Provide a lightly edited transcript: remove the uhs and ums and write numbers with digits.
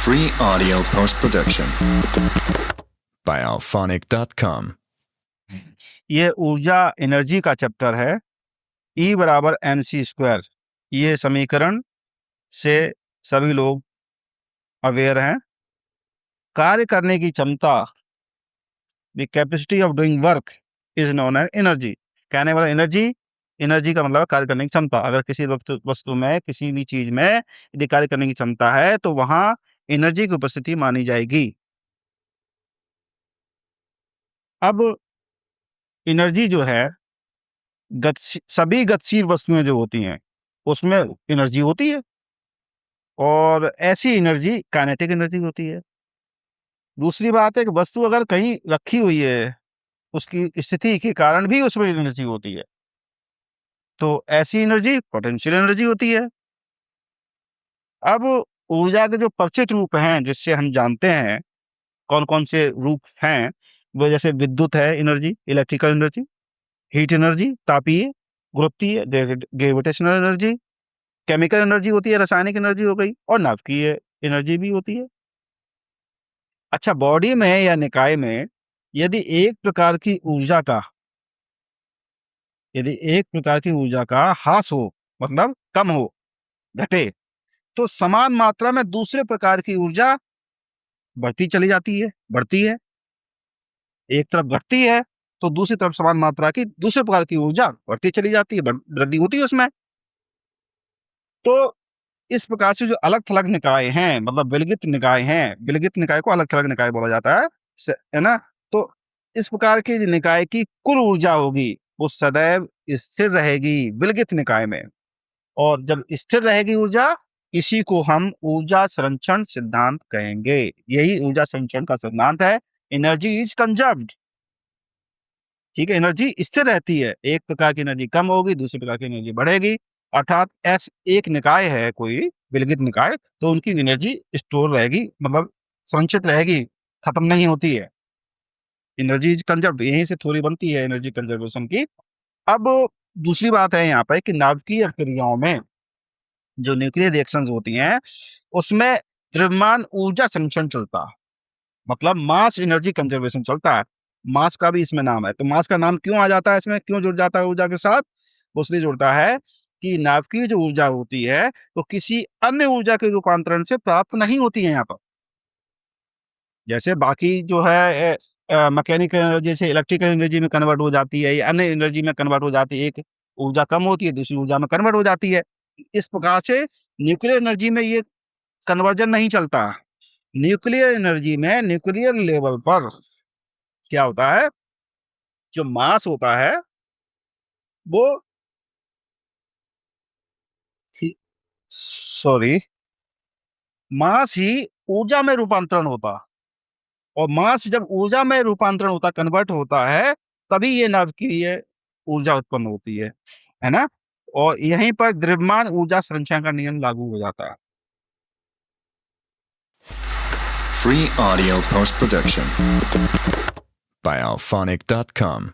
Free audio post-production by alphonic.com. ये ऊर्जा energy का चैप्टर है। E बराबर mc²। ये समीकरण से सभी लोग अवेयर हैं। कार्य करने की क्षमता, the capacity of doing work is known as energy. कहने वाला एनर्जी का मतलब कार्य करने की क्षमता। अगर किसी वस्तु में, किसी भी चीज में यदि कार्य करने की क्षमता है तो वहां एनर्जी की उपस्थिति मानी जाएगी। अब एनर्जी जो है, सभी गतिशील वस्तुएं जो होती हैं उसमें एनर्जी होती है, और ऐसी एनर्जी काइनेटिक एनर्जी होती है। दूसरी बात है कि वस्तु अगर कहीं रखी हुई है, उसकी स्थिति के कारण भी उसमें एनर्जी होती है, तो ऐसी एनर्जी पोटेंशियल एनर्जी होती है। अब ऊर्जा के जो परिचित रूप हैं, जिससे हम जानते हैं कौन कौन से रूप हैं, वो जैसे विद्युत है energy, electrical energy, heat energy तापीय, गुरुत्वीय ग्रेविटेशनल एनर्जी, केमिकल एनर्जी होती है, रासायनिक एनर्जी हो गई, और नाभिकीय एनर्जी भी होती है। अच्छा, बॉडी में या निकाय में यदि एक प्रकार की ऊर्जा का ह्रास हो, मतलब कम हो, घटे, तो समान मात्रा में दूसरे प्रकार की ऊर्जा बढ़ती है। एक तरफ घटती है तो दूसरी तरफ समान मात्रा की दूसरे प्रकार की ऊर्जा बढ़ती चली जाती है, वृद्धि होती है उसमें। तो इस प्रकार से जो अलग थलग निकाय हैं, मतलब विलगित निकाय को अलग थलग निकाय बोला जाता है ना। तो इस प्रकार की निकाय की कुल ऊर्जा होगी वो सदैव स्थिर रहेगी विलगित निकाय में, और जब स्थिर रहेगी ऊर्जा, इसी को हम ऊर्जा संरक्षण सिद्धांत कहेंगे। यही ऊर्जा संरक्षण का सिद्धांत है। Energy is conserved. ठीक है, एनर्जी स्थिर रहती है। एक प्रकार की एनर्जी कम होगी, दूसरी प्रकार की एनर्जी बढ़ेगी। अर्थात एक निकाय है कोई विलगित निकाय, तो उनकी एनर्जी स्टोर रहेगी, मतलब संचित रहेगी, खत्म नहीं होती है। एनर्जी इज कंजर्व्ड, यहीं से थ्योरी बनती है एनर्जी कंजर्वेशन की। अब दूसरी बात है यहाँ पे कि नाभिकीय क्रियाओं में जो न्यूक्लियर रिएक्शंस होती हैं, उसमें द्रव्यमान ऊर्जा संरक्षण चलता है, मतलब मास एनर्जी कंजर्वेशन चलता है। मास का भी इसमें नाम है। तो मास का नाम क्यों आ जाता है इसमें, क्यों जुड़ जाता है ऊर्जा के साथ? उसलिए जुड़ता है कि नाभिकीय जो ऊर्जा होती है वो किसी अन्य ऊर्जा के रूपांतरण से प्राप्त नहीं होती है। यहाँ पर जैसे बाकी जो है मैकेनिकल एनर्जी से इलेक्ट्रिकल एनर्जी में कन्वर्ट हो जाती है, या अन्य एनर्जी में कन्वर्ट हो जाती है। एक ऊर्जा कम होती है, दूसरी ऊर्जा में कन्वर्ट हो जाती है। इस प्रकार से न्यूक्लियर एनर्जी में ये कन्वर्जन नहीं चलता। न्यूक्लियर एनर्जी में न्यूक्लियर लेवल पर क्या होता है, जो मास होता है वो मास ही ऊर्जा में रूपांतरण होता, और मास जब ऊर्जा में रूपांतरण होता, कन्वर्ट होता है, तभी ये नाभिकीय ऊर्जा उत्पन्न होती है ना। और यहीं पर द्रव्यमान ऊर्जा संरक्षण का नियम लागू हो जाता है। Free audio post-production by alphonic.com.